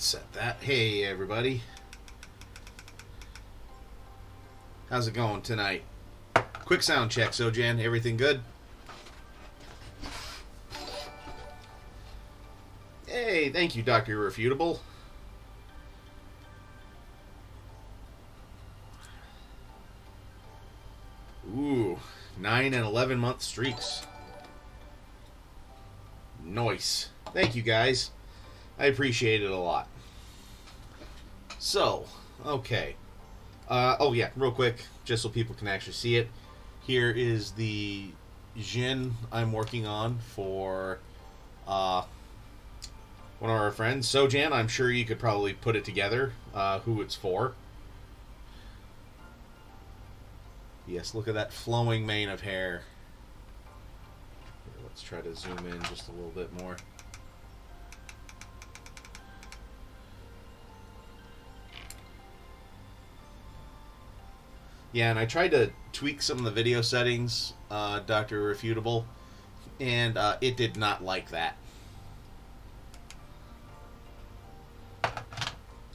Set that. Hey, everybody. How's it going tonight? Quick sound check, Sojan. Everything good? Hey, thank you, Dr. Irrefutable. Ooh, 9 and 11-month streaks. Nice. Thank you, guys. I appreciate it a lot. So, okay. Oh yeah, real quick, just so people can actually see it. Here is the Jin I'm working on for one of our friends. Sojan, I'm sure you could probably put it together, who it's for. Yes, look at that flowing mane of hair. Here, let's try to zoom in just a little bit more. Yeah, and I tried to tweak some of the video settings, Dr. Irrefutable, and it did not like that.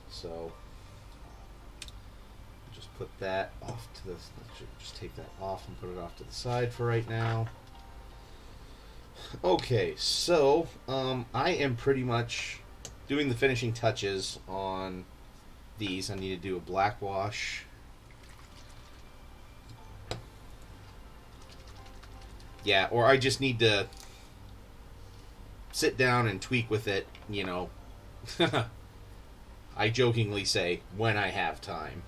So, just put that off to the... Just take that off and put it off to the side for right now. Okay, so, I am pretty much doing the finishing touches on these. I need to do a black wash. Yeah, or I just need to sit down and tweak with it, you know. I jokingly say, when I have time.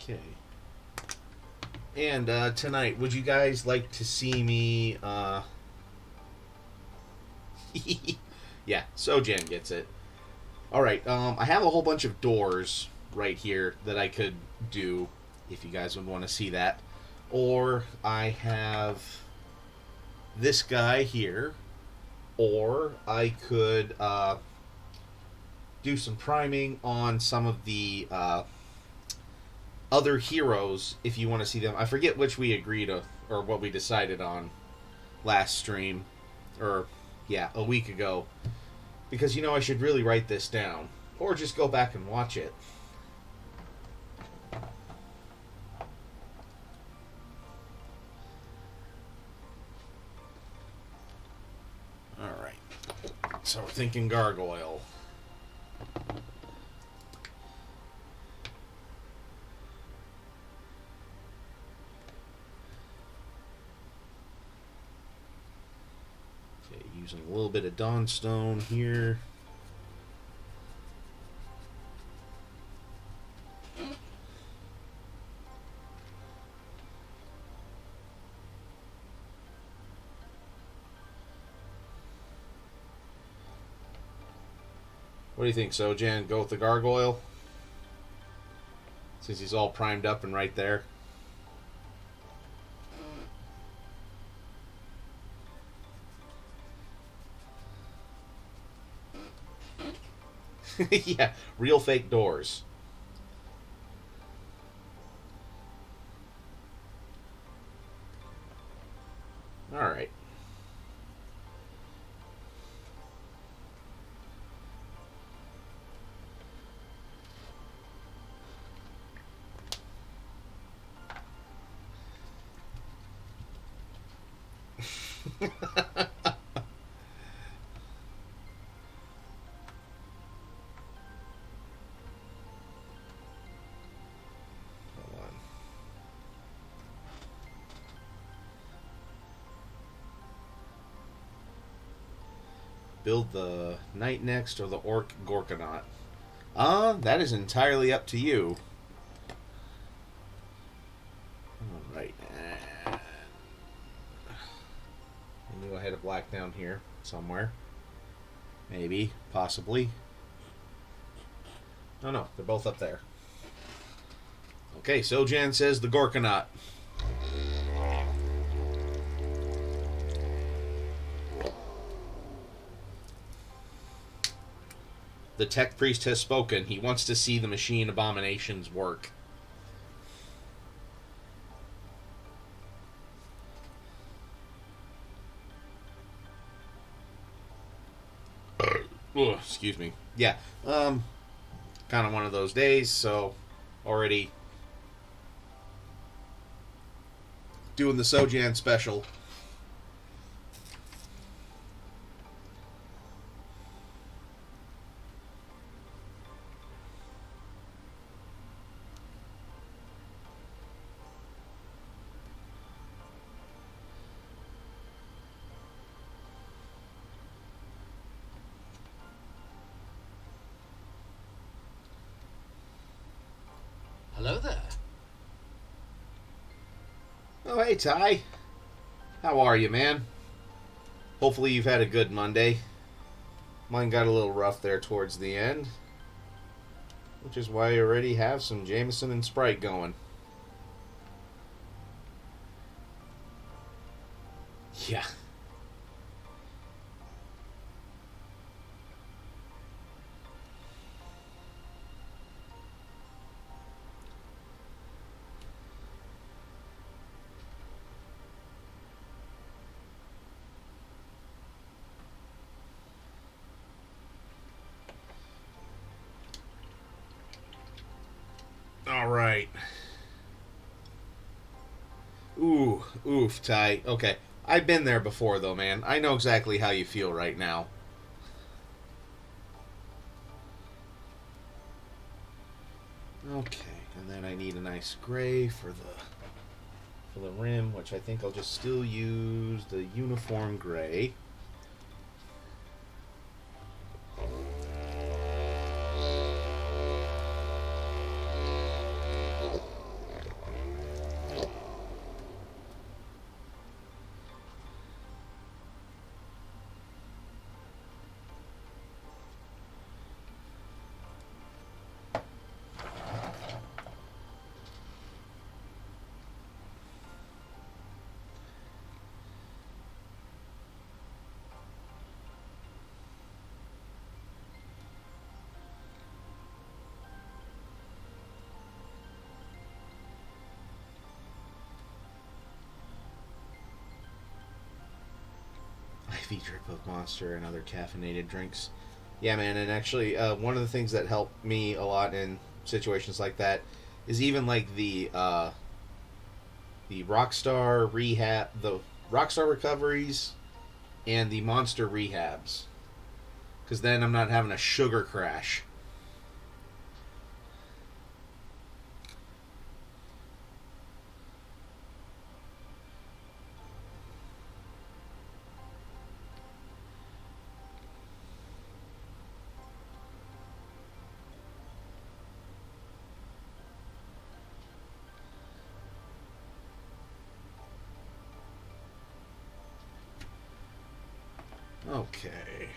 Okay. And tonight, would you guys like to see me... yeah, Sojan gets it. Alright, I have a whole bunch of doors right here that I could do, if you guys would want to see that. Or I have this guy here. Or I could do some priming on some of the... other heroes, if you want to see them. I forget which we agreed to, or what we decided on last stream, or yeah, a week ago, because you know I should really write this down, or just go back and watch it. Alright, so we're thinking gargoyle. Using a little bit of Dawnstone here. What do you think, Sojan? Go with the gargoyle? Since he's all primed up and right there. Yeah, real fake doors. Alright. Build the knight next or the orc Gorkanaut? That is entirely up to you. Alright. I knew I had a black down here somewhere. Maybe. Possibly. Oh no, they're both up there. Okay, Sojan says the Gorkanaut. The tech priest has spoken. He wants to see the machine abominations work. Oh, excuse me. Yeah. Kind of one of those days, so already doing the Sojan special. Hello there. Oh, hey, Ty. How are you, man? Hopefully you've had a good Monday. Mine got a little rough there towards the end, which is why I already have some Jameson and Sprite going. Yeah. All right. Oof, Ty. Okay. I've been there before, though, man. I know exactly how you feel right now. Okay, and then I need a nice gray for the rim, which I think I'll just still use the uniform gray. IV drip of Monster and other caffeinated drinks. Yeah, man, and actually, one of the things that helped me a lot in situations like that is even like the the Rockstar recoveries, and the Monster rehabs, because then I'm not having a sugar crash. Okay.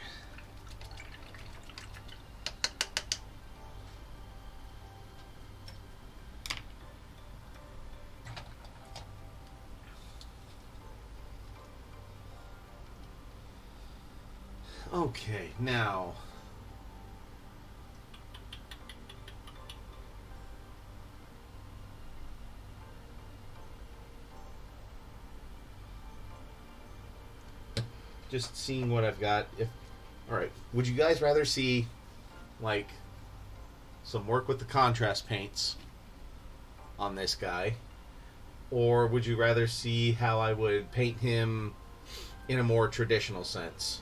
Okay, now. Just seeing what I've got. If all right, would you guys rather see like some work with the contrast paints on this guy, or would you rather see how I would paint him in a more traditional sense?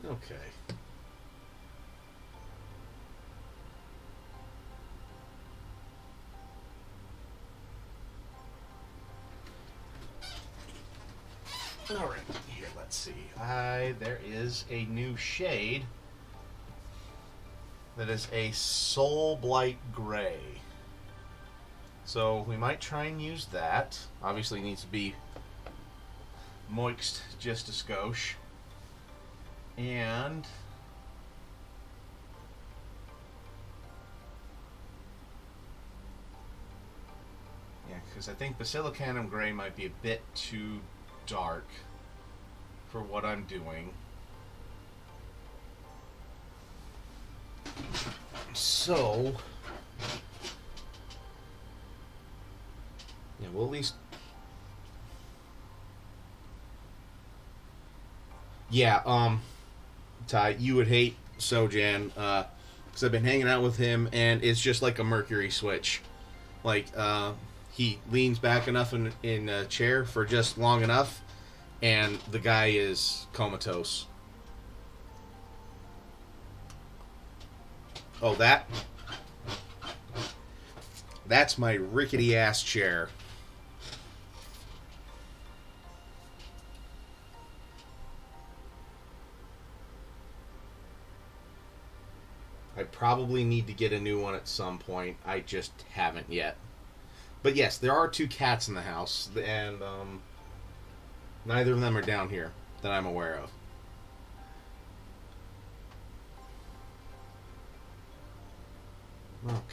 Okay. All right. Here, let's see. There is a new shade that is a Soul Blight Gray. So we might try and use that. Obviously it needs to be moist just a skosh. And yeah, because I think Basilicanum Gray might be a bit too dark for what I'm doing. So yeah, we'll at least Ty, you would hate Sojan, because I've been hanging out with him, and it's just like a Mercury switch. Like, he leans back enough in a chair for just long enough, and the guy is comatose. Oh, that's my rickety ass chair. I probably need to get a new one at some point. I just haven't yet. But yes, there are 2 cats in the house, and neither of them are down here that I'm aware of. Okay.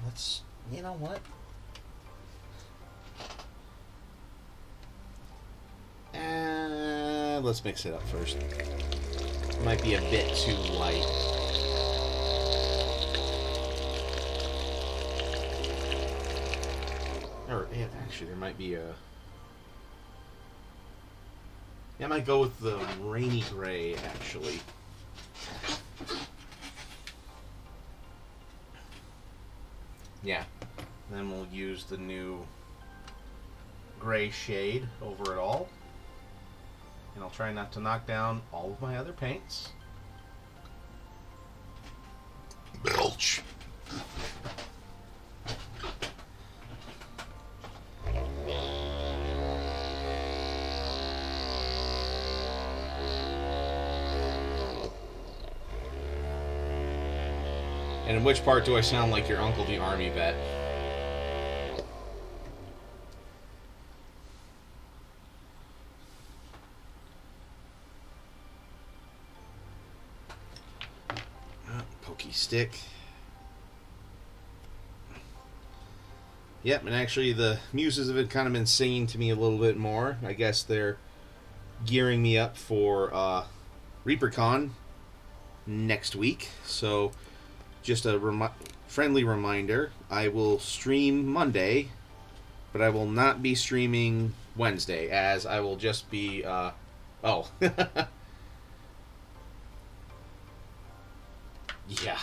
Let's, you know what? Let's mix it up first. Might be a bit too light. Or, yeah, actually, there might be a... Yeah, I might go with the rainy gray, actually. Yeah. Then we'll use the new gray shade over it all. And I'll try not to knock down all of my other paints. Belch. And in which part do I sound like your uncle the army vet? Pokey stick. Yep, and actually the muses have kind of been singing to me a little bit more. I guess they're gearing me up for ReaperCon next week. So just a friendly reminder, I will stream Monday, but I will not be streaming Wednesday, as I will just be, oh. Yeah.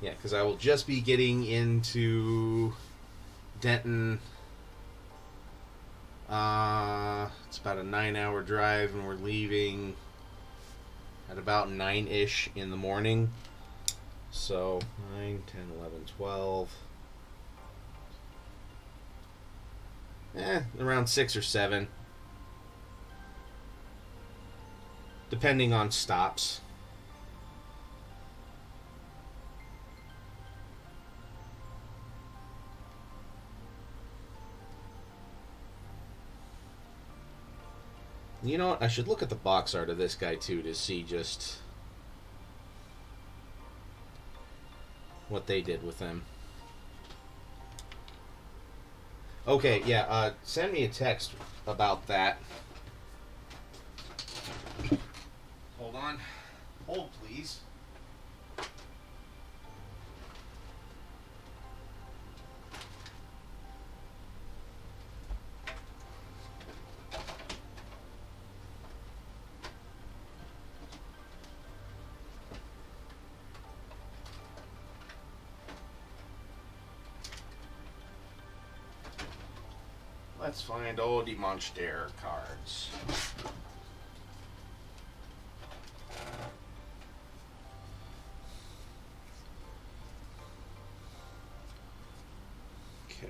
Yeah, because I will just be getting into Denton. It's about a 9-hour drive, and we're leaving at about 9-ish in the morning. So, 9, 10, 11, 12. Around 6 or 7. Depending on stops. You know what? I should look at the box art of this guy too to see just what they did with him. Okay, yeah, send me a text about that. Hold on. Hold, please. let's find all the monster cards. Okay.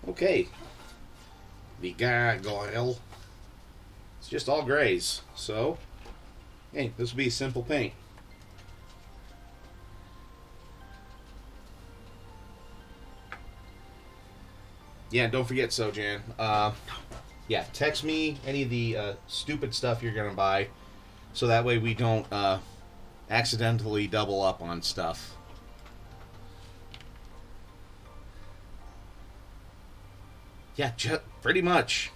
Okay. The gargoyle. It's just all grays, so hey, this will be a simple paint. Yeah, don't forget, Sojan. Yeah, text me any of the stupid stuff you're gonna buy, so that way we don't accidentally double up on stuff. Yeah, pretty much.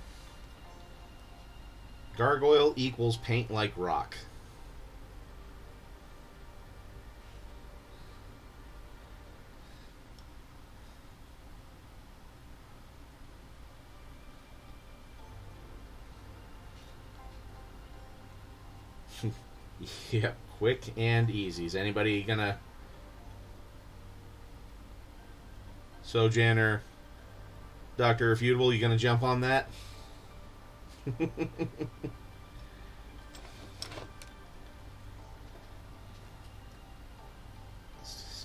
Gargoyle equals paint like rock. Yep, quick and easy. Is anybody gonna... Sojan or Dr. Irrefutable, you gonna jump on that?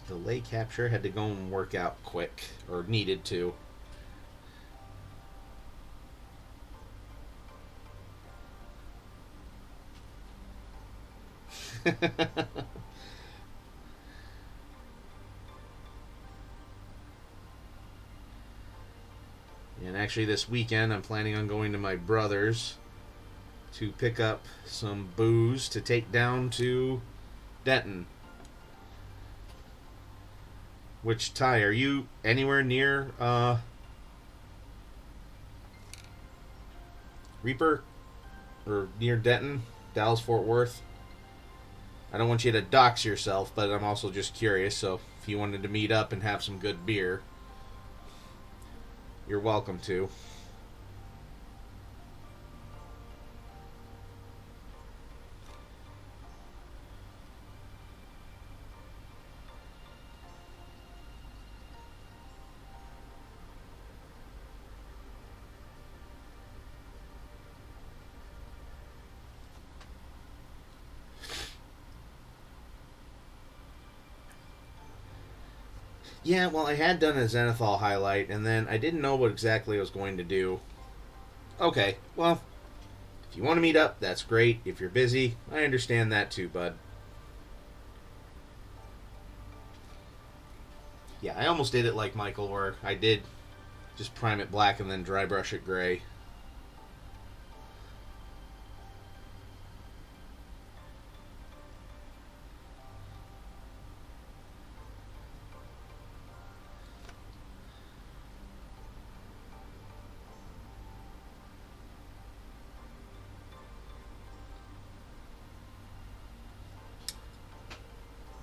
Delay capture had to go and work out quick, or needed to. And actually this weekend I'm planning on going to my brother's to pick up some booze to take down to Denton. Which, Ty, are you anywhere near Reaper? Or near Denton? Dallas, Fort Worth? I don't want you to dox yourself, but I'm also just curious, so if you wanted to meet up and have some good beer, you're welcome to. Yeah, well, I had done a Zenithal highlight, and then I didn't know what exactly I was going to do. Okay, well, if you want to meet up, that's great. If you're busy, I understand that too, bud. Yeah, I almost did it like Michael, where I did just prime it black and then dry brush it gray.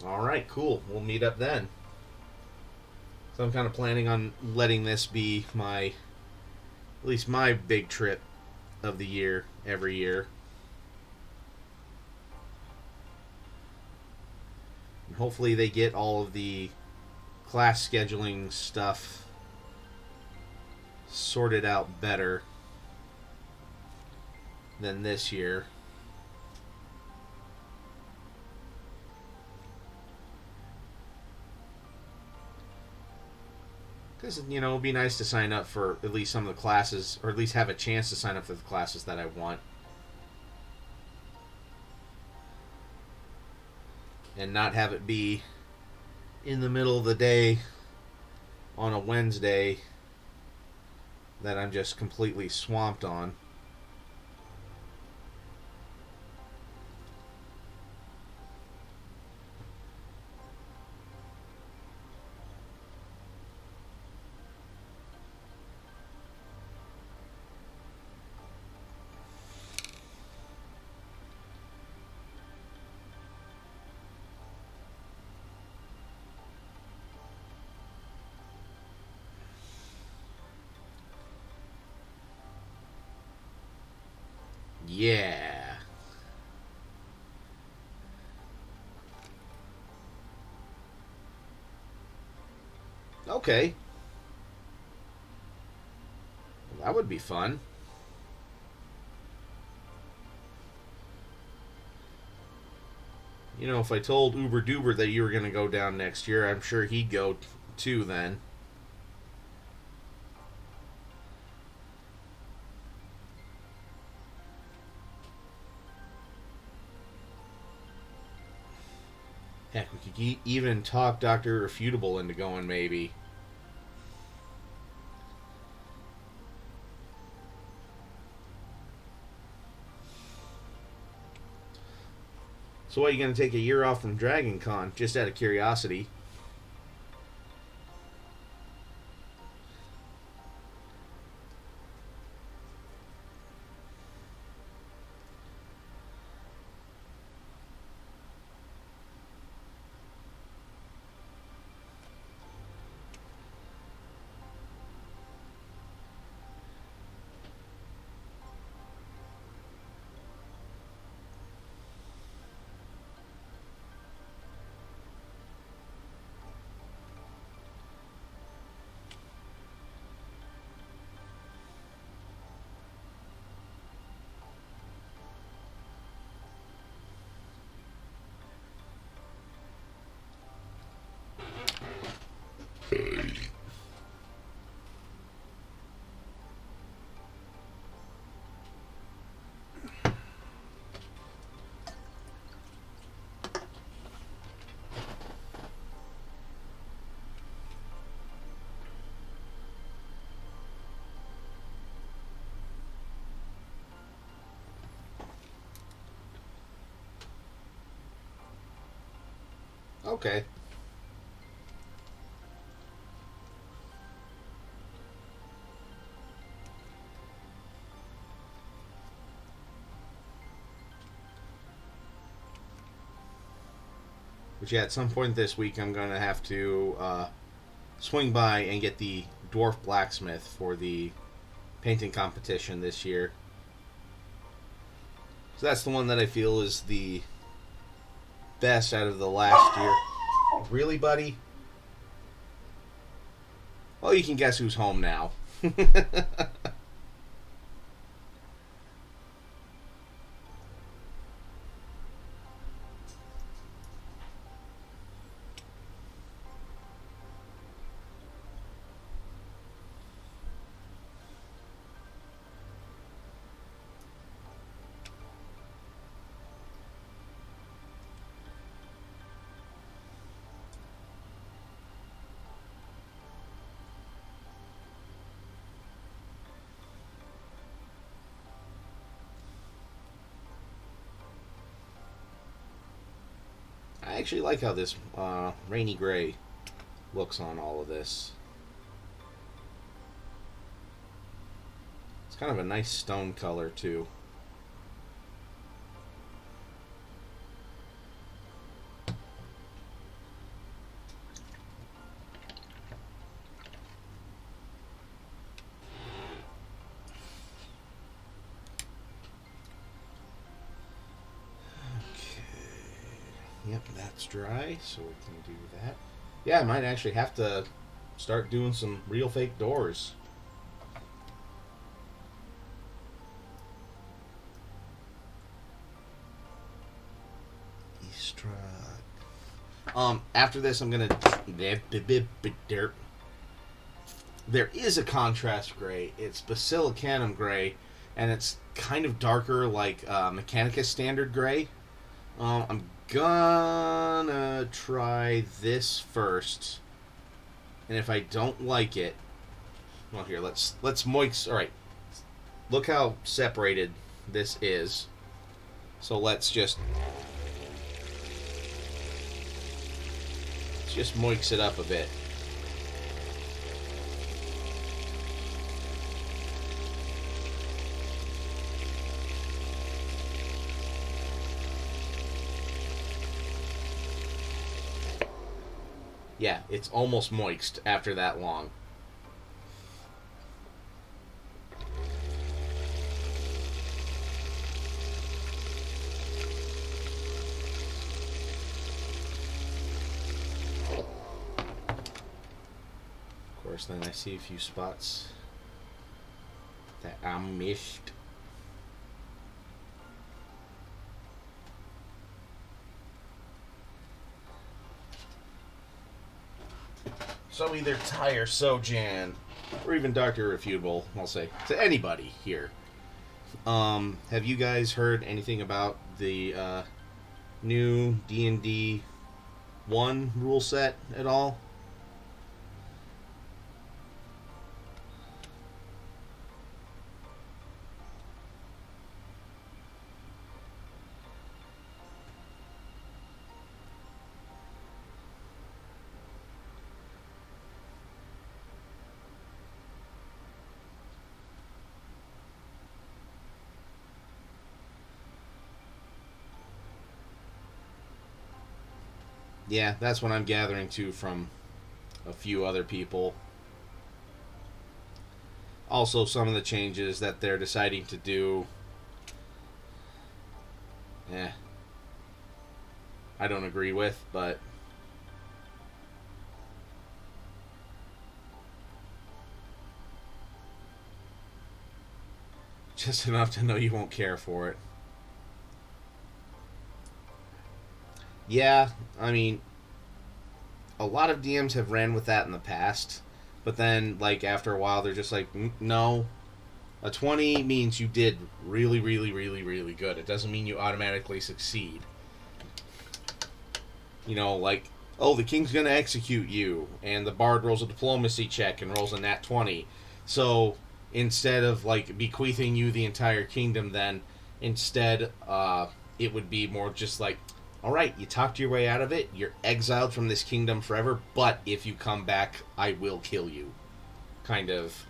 Alright, cool. We'll meet up then. So I'm kind of planning on letting this be my, at least my big trip of the year, every year. And hopefully they get all of the class scheduling stuff sorted out better than this year. Because, you know, it'd be nice to sign up for at least some of the classes, or at least have a chance to sign up for the classes that I want. And not have it be in the middle of the day on a Wednesday that I'm just completely swamped on. Yeah. Okay. Well, that would be fun. You know, if I told Uber Duber that you were going to go down next year, I'm sure he'd go too then. Heck, we could even talk Dr. Irrefutable into going, maybe. So, what, are you going to take a year off from Dragon Con? Just out of curiosity. Okay. But yeah, at some point this week, I'm going to have to swing by and get the Dwarf Blacksmith for the painting competition this year. So that's the one that I feel is the best out of the last year. Really, buddy? Well, you can guess who's home now. I actually like how this rainy gray looks on all of this. It's kind of a nice stone color, too. Yep, that's dry, so we can do that. Yeah, I might actually have to start doing some real fake doors. East after this, I'm gonna. There is a contrast gray. It's Basilicanum gray, and it's kind of darker, like Mechanicus standard gray. I'm gonna try this first, and if I don't like it, well, here let's moist. All right, look how separated this is. So let's just moix it up a bit. Yeah, it's almost moist after that long. course, then I see a few spots that I missed. So either Ty or Sojan, or even Dr. Irrefutable, I'll say, to anybody here. Have you guys heard anything about the new D&D 1 rule set at all? Yeah, that's what I'm gathering too from a few other people. Also, some of the changes that they're deciding to do, I don't agree with, but just enough to know you won't care for it. Yeah, I mean, a lot of DMs have ran with that in the past, but then, like, after a while, they're just like, no, a 20 means you did really, really, really, really good. It doesn't mean you automatically succeed. You know, like, oh, the king's going to execute you, and the bard rolls a diplomacy check and rolls a nat 20. So, instead of, like, bequeathing you the entire kingdom, then, instead, it would be more just like, alright, you talked your way out of it, you're exiled from this kingdom forever, but if you come back, I will kill you. Kind of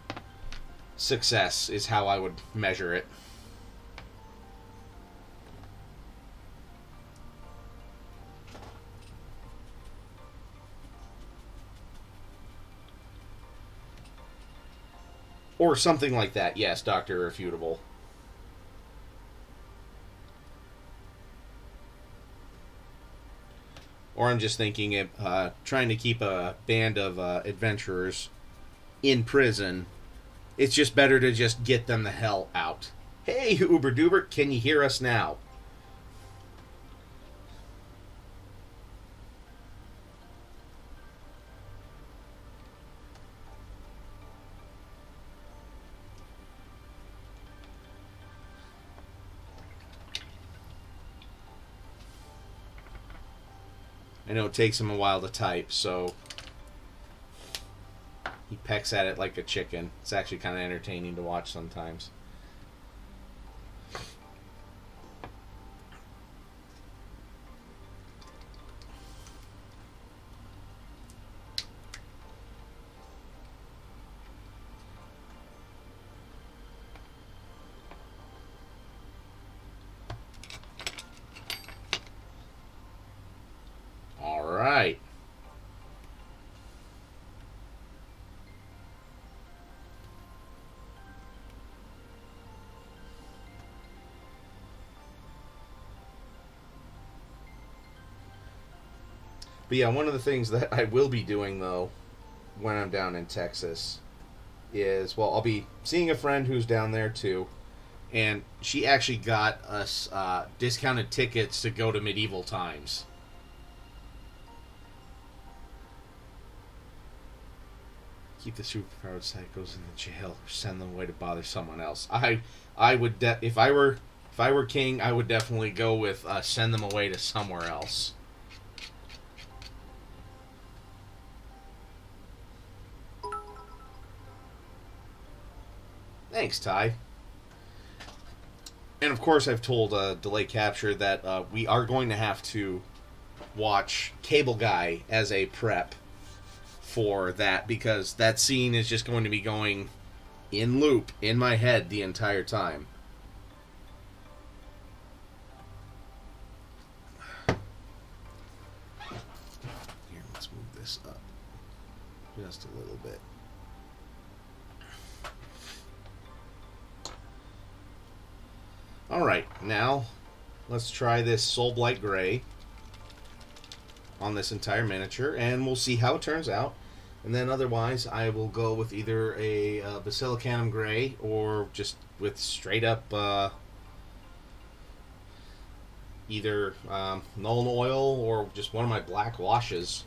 success is how I would measure it. Or something like that, yes, Dr. Irrefutable. Or I'm just thinking of trying to keep a band of adventurers in prison. It's just better to just get them the hell out. Hey, Uber Duber, can you hear us now? I know it takes him a while to type, so he pecks at it like a chicken. It's actually kind of entertaining to watch sometimes. All right. But yeah, one of the things that I will be doing, though, when I'm down in Texas is, well, I'll be seeing a friend who's down there, too. And she actually got us discounted tickets to go to medieval times. Keep the superpowered psychos in the jail or send them away to bother someone else. I would if I were king, I would definitely go with send them away to somewhere else. Thanks, Ty. And of course, I've told Delay Capture that we are going to have to watch Cable Guy as a prep for that, because that scene is just going to be going in loop in my head the entire time. Here, let's move this up just a little bit. Alright, now let's try this Soulblight Gray on this entire miniature, and we'll see how it turns out. And then otherwise, I will go with either a Basilicanum Gray or just with straight up either Nuln Oil or just one of my black washes.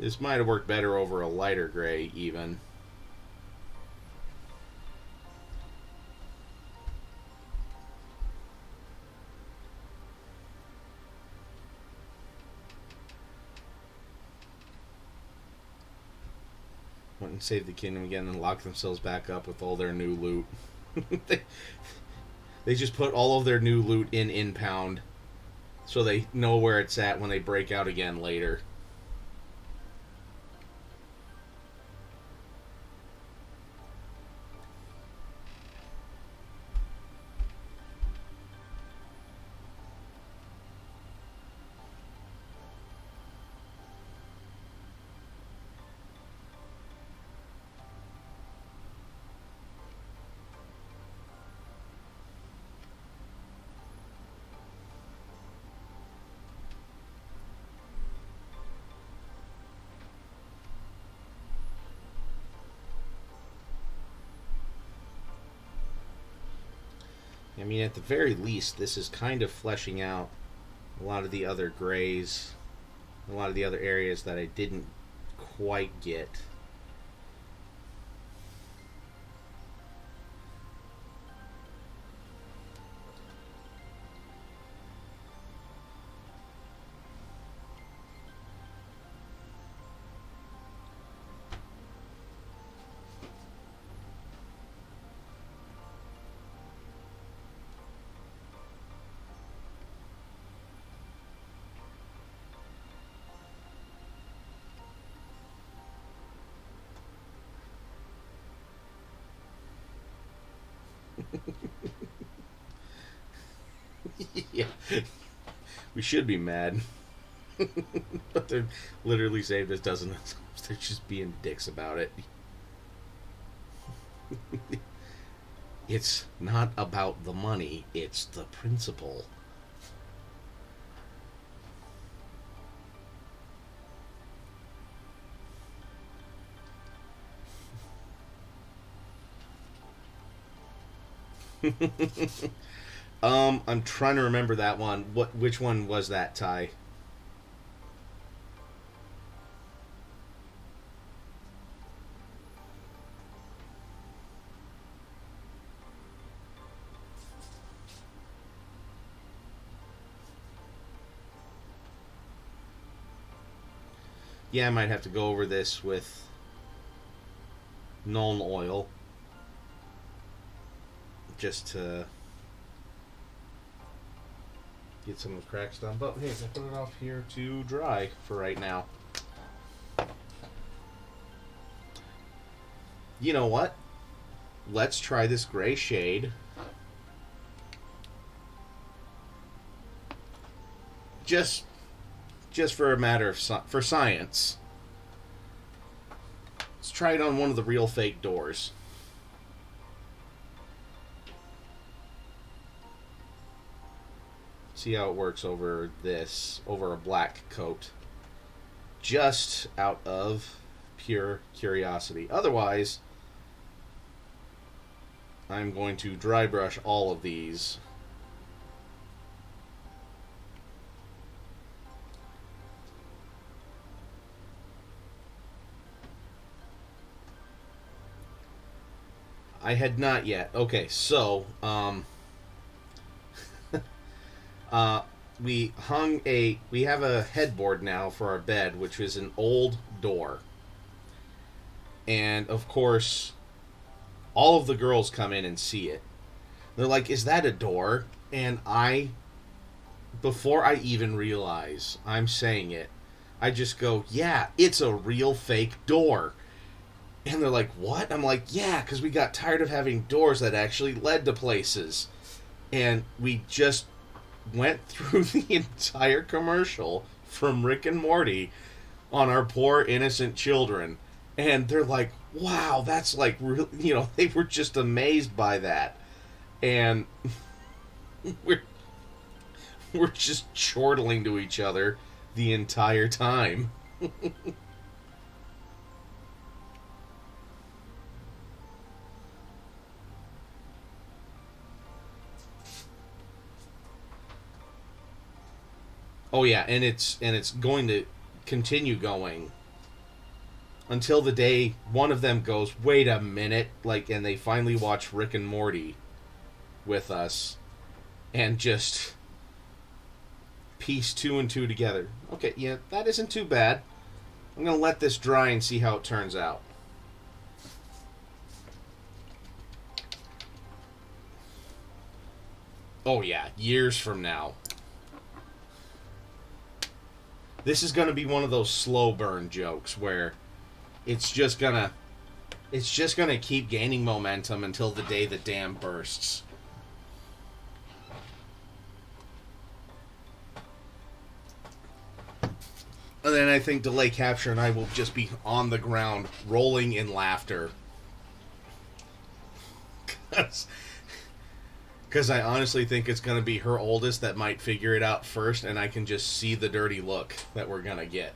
This might have worked better over a lighter gray, even. Went and saved the kingdom again and locked themselves back up with all their new loot. they just put all of their new loot in impound so they know where it's at when they break out again later. I mean, at the very least, this is kind of fleshing out a lot of the other grays, a lot of the other areas that I didn't quite get. Yeah, we should be mad, but they're literally saved us dozens of times. They're just being dicks about it. It's not about the money; it's the principle. I'm trying to remember that one. Which one was that, Ty? Yeah, I might have to go over this with Nuln Oil just to get some of the cracks done. But hey, I put it off here to dry for right now. You know what? Let's try this gray shade. Just for a matter of for science. Let's try it on one of the real fake doors. See how it works over a black coat. Just out of pure curiosity. Otherwise, I'm going to dry brush all of these. I had not yet. Okay, so, we have a headboard now for our bed, which is an old door. And, of course, all of the girls come in and see it. They're like, is that a door? And before I even realize I'm saying it, I just go, yeah, it's a real fake door. And they're like, what? I'm like, yeah, because we got tired of having doors that actually led to places. And we just went through the entire commercial from Rick and Morty on our poor innocent children. And they're like, wow, that's like real, they were just amazed by that. And we're we're just chortling to each other the entire time. Oh yeah, and it's going to continue going until the day one of them goes, "Wait a minute," like, and they finally watch Rick and Morty with us and just piece two and two together. Okay, yeah, that isn't too bad. I'm going to let this dry and see how it turns out. Oh yeah, years from now. This is going to be one of those slow burn jokes where it's just going to keep gaining momentum until the day the dam bursts. And then I think Delay Capture and I will just be on the ground rolling in laughter. Because I honestly think it's going to be her oldest that might figure it out first, and I can just see the dirty look that we're going to get.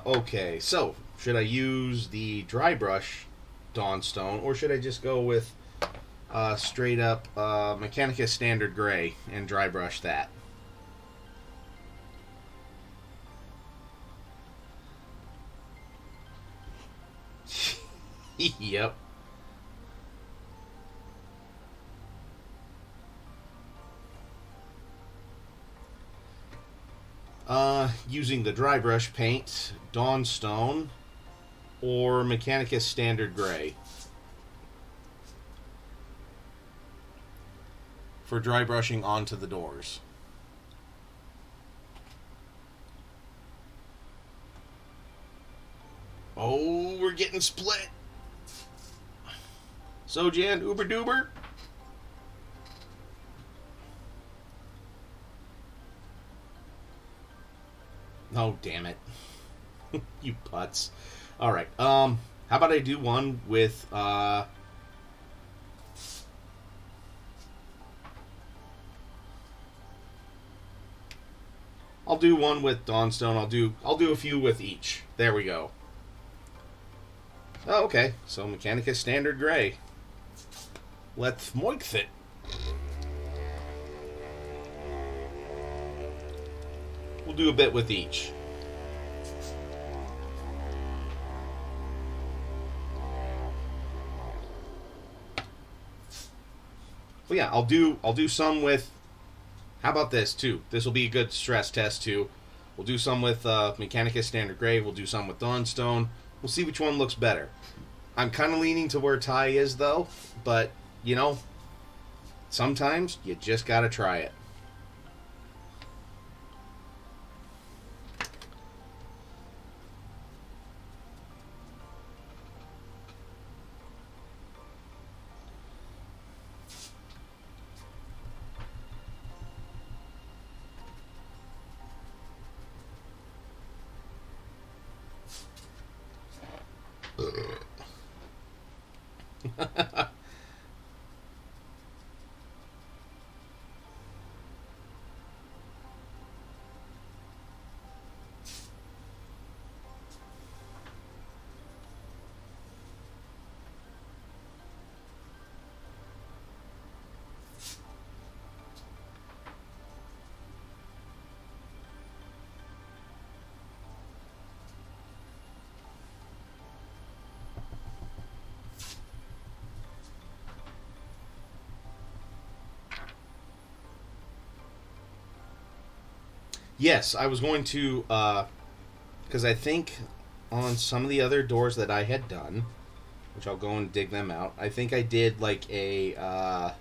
Okay, so should I use the dry brush Dawnstone, or should I just go with straight up Mechanicus Standard Gray and dry brush that? Yep. Using the dry brush paint, Dawnstone, or Mechanicus Standard Gray for dry brushing onto the doors. Oh, we're getting split. So, Jan, Uber Duber? Oh, damn it. You putz. Alright, how about I do one with, I'll do one with Dawnstone. I'll do a few with each. There we go. Oh, okay. So Mechanicus Standard Gray. Let's moix it. We'll do a bit with each. Well, yeah, I'll do some with. How about this too? This will be a good stress test too. We'll do some with Mechanicus Standard Gray. We'll do some with Dawnstone. We'll see which one looks better. I'm kind of leaning to where Ty is though, but sometimes you just gotta try it. Yes, I was going to, because I think on some of the other doors that I had done, which I'll go and dig them out, I think I did like a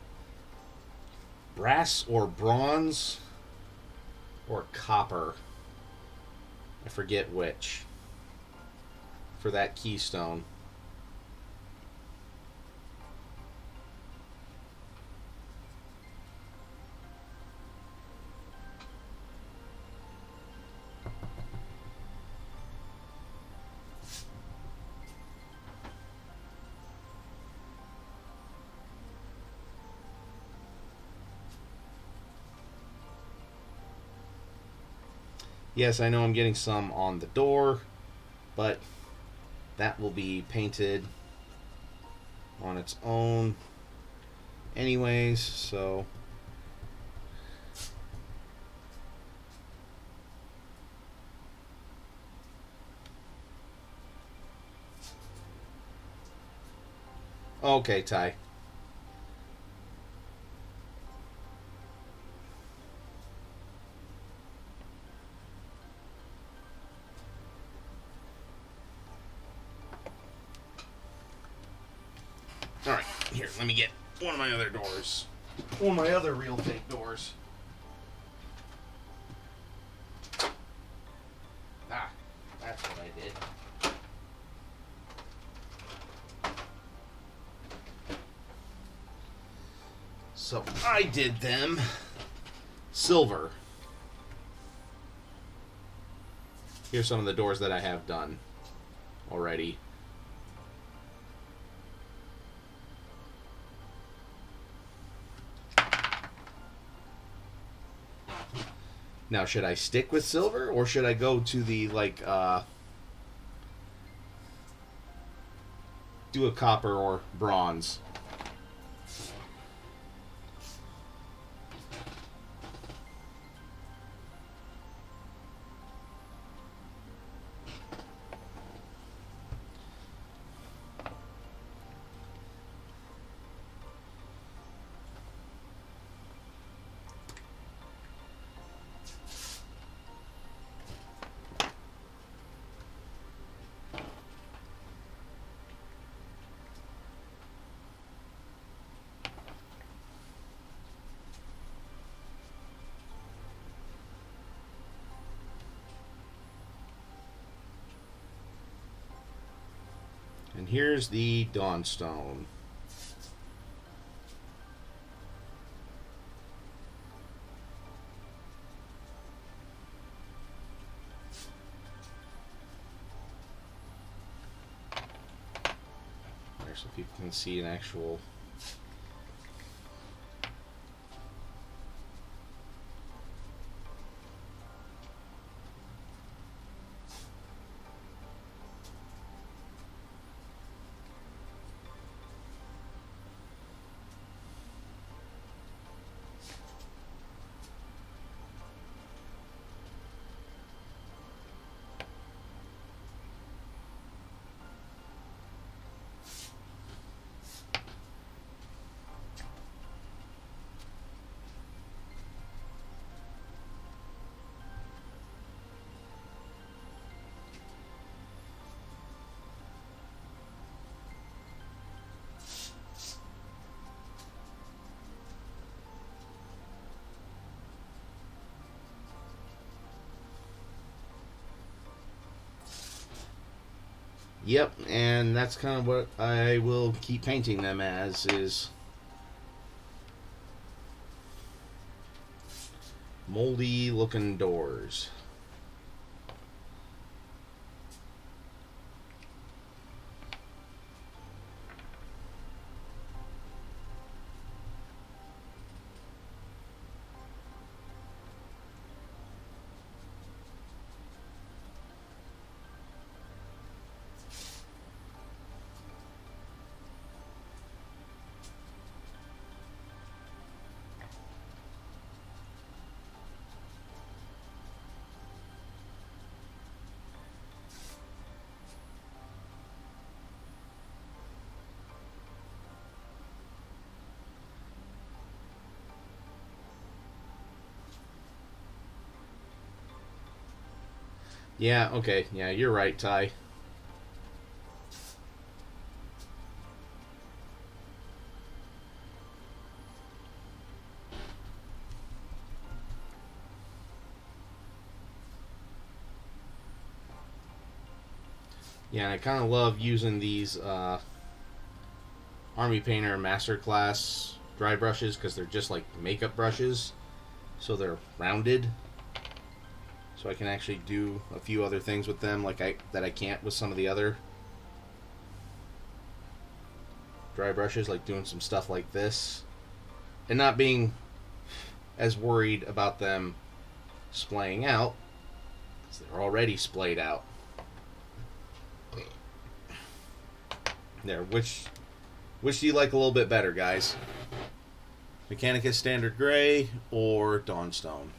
brass or bronze or copper. I forget which. For that keystone. Yes, I know I'm getting some on the door, but that will be painted on its own anyways, so... Okay, Ty. Alright, here, let me get one of my other doors. One of my other real fake doors. Ah, that's what I did. So I did them silver. Here's some of the doors that I have done already. Now, should I stick with silver or should I go to the do a copper or bronze? And here's the Dawnstone. There, so people can see an actual... Yep, and that's kind of what I will keep painting them as, is moldy looking doors. Yeah, okay, yeah, you're right, Ty. Yeah, and I kind of love using these Army Painter Masterclass dry brushes because they're just like makeup brushes, so they're rounded. So I can actually do a few other things with them that I can't with some of the other dry brushes, like doing some stuff like this. And not being as worried about them splaying out So they're already splayed out. There, which do you like a little bit better, guys? Mechanicus Standard Gray or Dawnstone?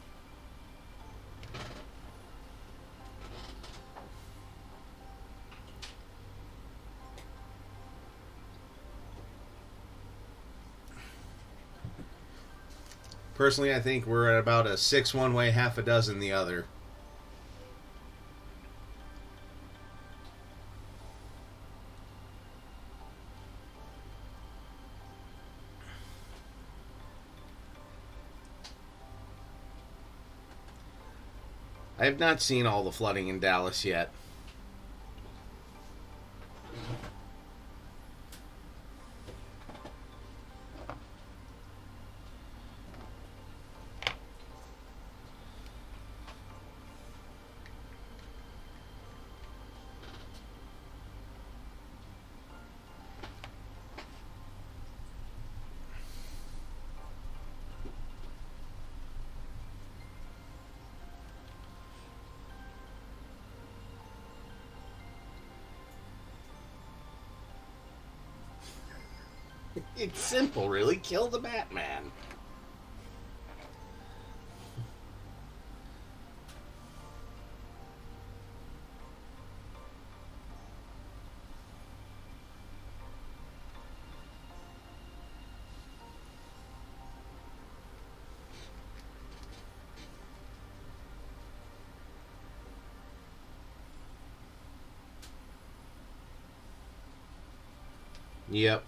Personally, I think we're at about a 6 one way, half a dozen the other. I have not seen all the flooding in Dallas yet. It's simple, really. Kill the Batman. Yep.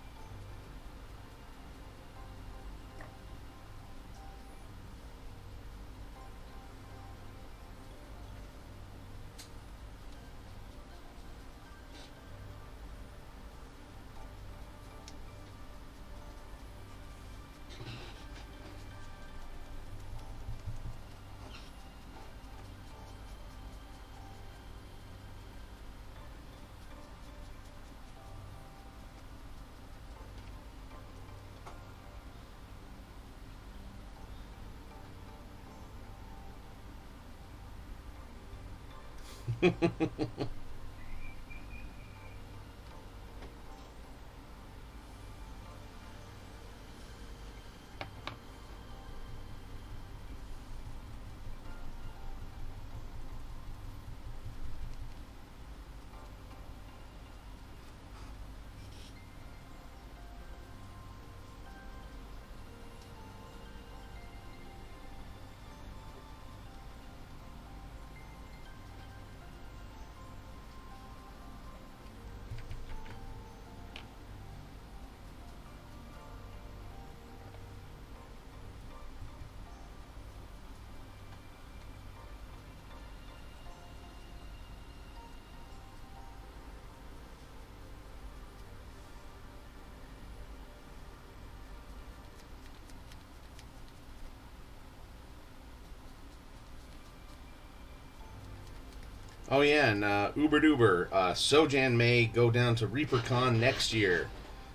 Oh yeah, and Uber Duber, Sojan may go down to ReaperCon next year,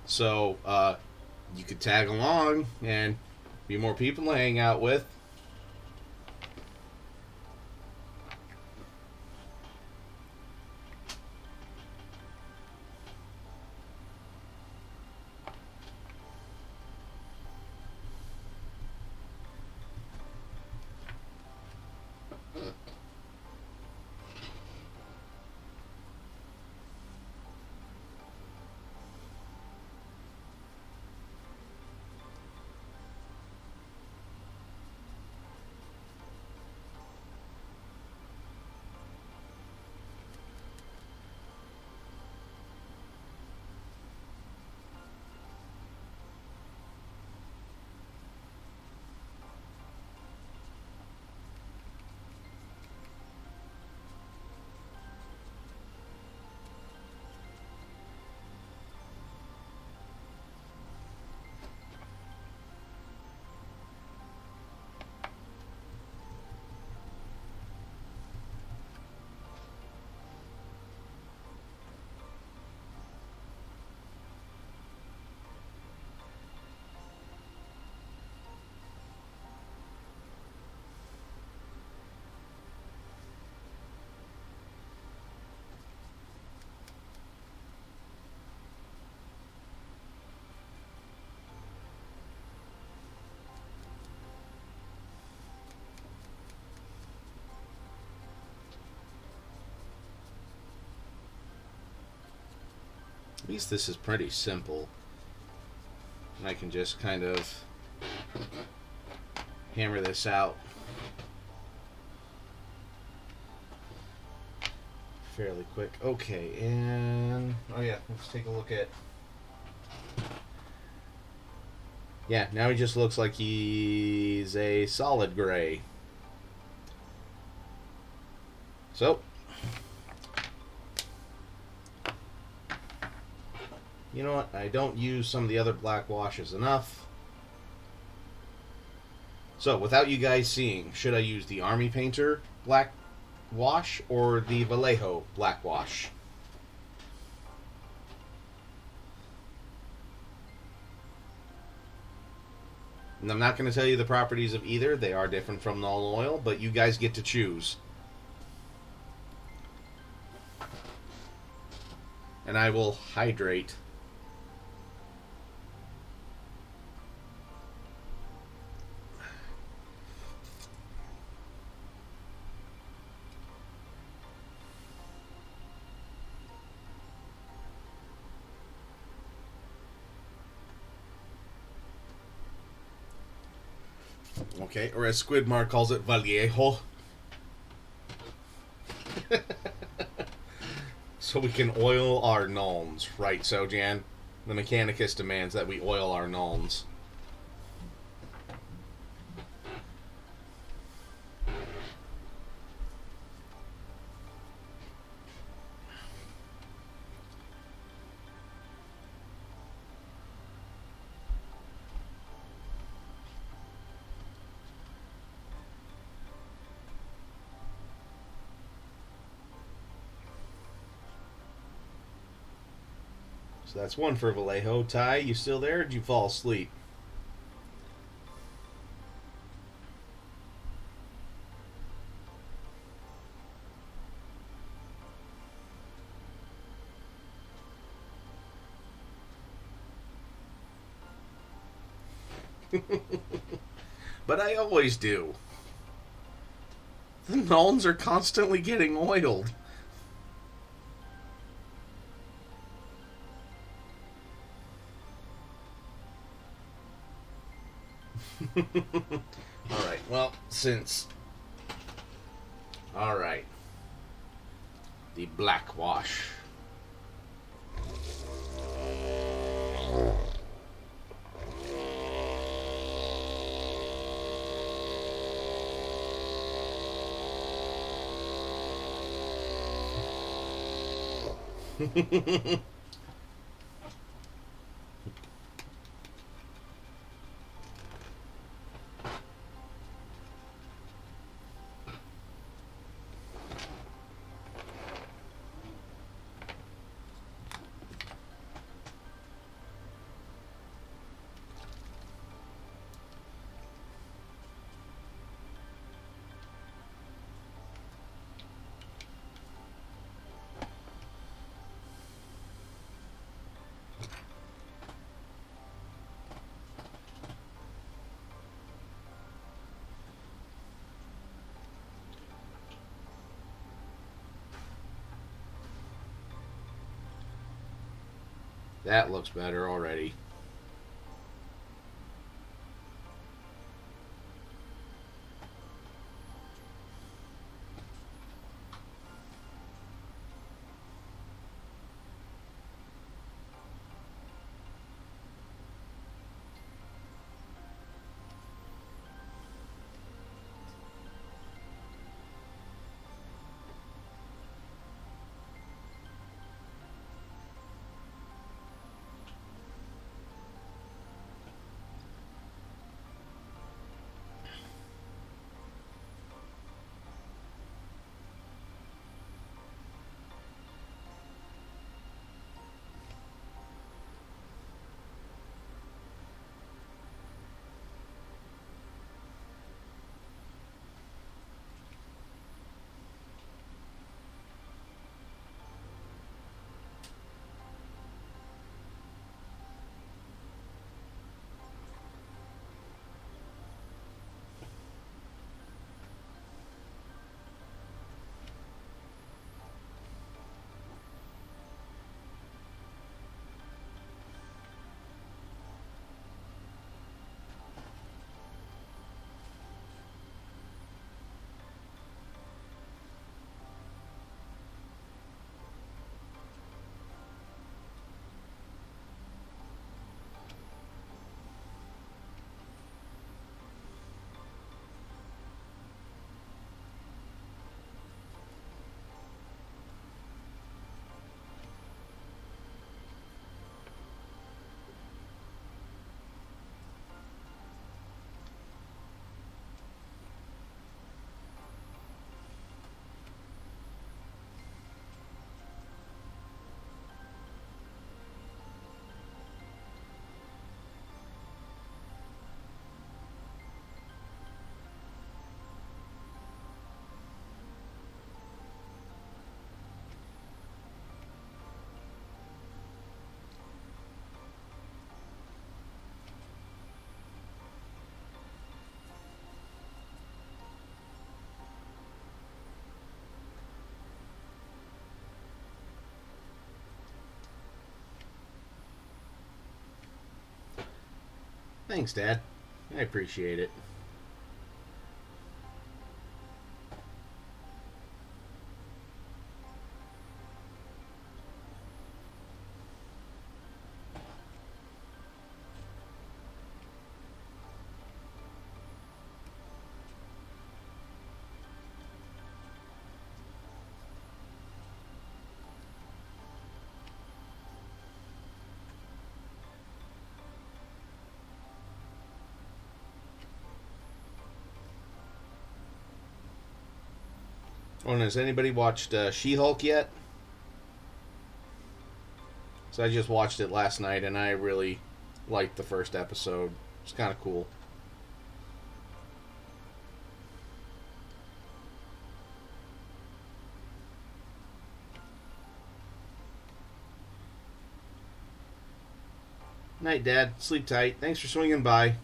so you could tag along and be more people to hang out with. At least this is pretty simple. And I can just kind of hammer this out fairly quick. Okay, and oh yeah, let's take a look at. Yeah, now he just looks like he's a solid gray. So, you know what? I don't use some of the other black washes enough. So, without you guys seeing, should I use the Army Painter black wash or the Vallejo black wash? And I'm not going to tell you the properties of either. They are different from the oil, but you guys get to choose. And I will hydrate. Okay, or as Squidmar calls it, Vallejo. So we can oil our knolls, right, so Jan? The Mechanicus demands that we oil our knolls. So that's one for Vallejo. Ty, you still there, or did you fall asleep? But I always do. The Nolans are constantly getting oiled. Alright, well, since... Alright. The black wash. That looks better already. Thanks, Dad. I appreciate it. Oh, and has anybody watched She-Hulk yet? So I just watched it last night, and I really liked the first episode. It's kind of cool. Night, Dad. Sleep tight. Thanks for swinging by.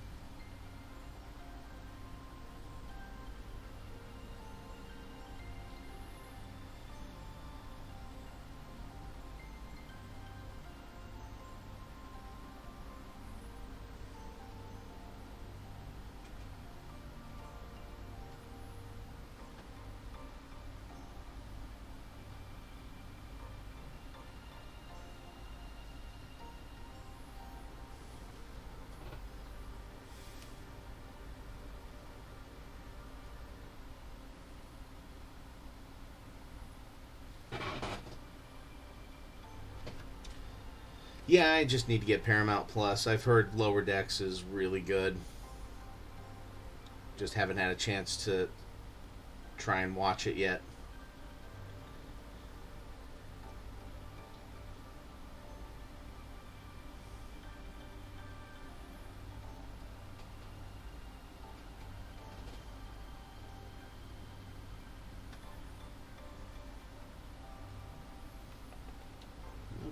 Yeah, I just need to get Paramount Plus. I've heard Lower Decks is really good. Just haven't had a chance to try and watch it yet.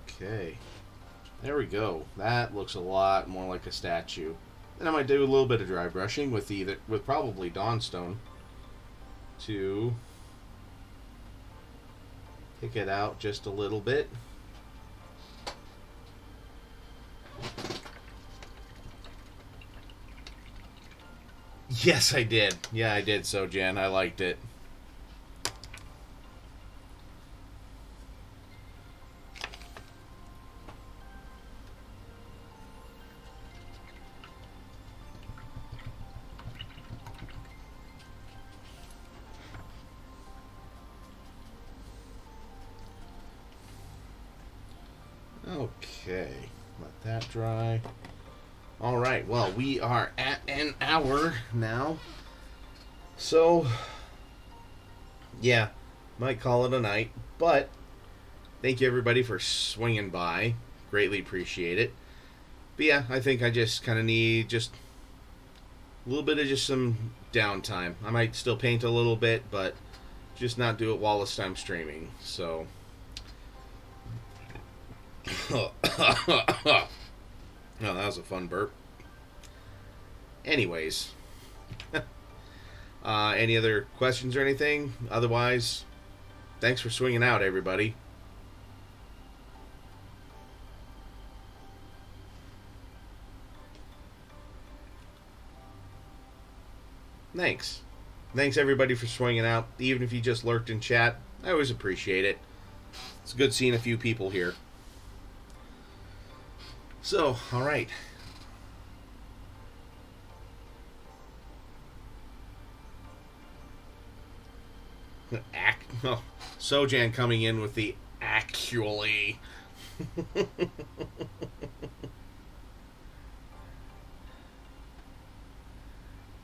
Okay. There we go. That looks a lot more like a statue. Then I might do a little bit of dry brushing with probably Dawnstone to pick it out just a little bit. Yes, I did. Yeah, I did so, Jen. I liked it. Okay, let that dry. All right, well, we are at an hour now. So, yeah, might call it a night, but thank you everybody for swinging by. Greatly appreciate it. But yeah, I think I just kind of need just a little bit of just some downtime. I might still paint a little bit, but just not do it while I'm streaming. So, oh, that was a fun burp. Anyways, any other questions or anything? Otherwise, thanks for swinging out, everybody. Thanks. Thanks, everybody, for swinging out. Even if you just lurked in chat, I always appreciate it. It's good seeing a few people here. So, alright. Oh, Sojan coming in with the actually.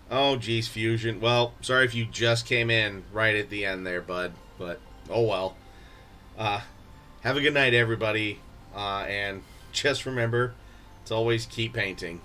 Oh, geez, Fusion. Well, sorry if you just came in right at the end there, bud. But, oh well. Have a good night, everybody. And just remember, to always keep painting.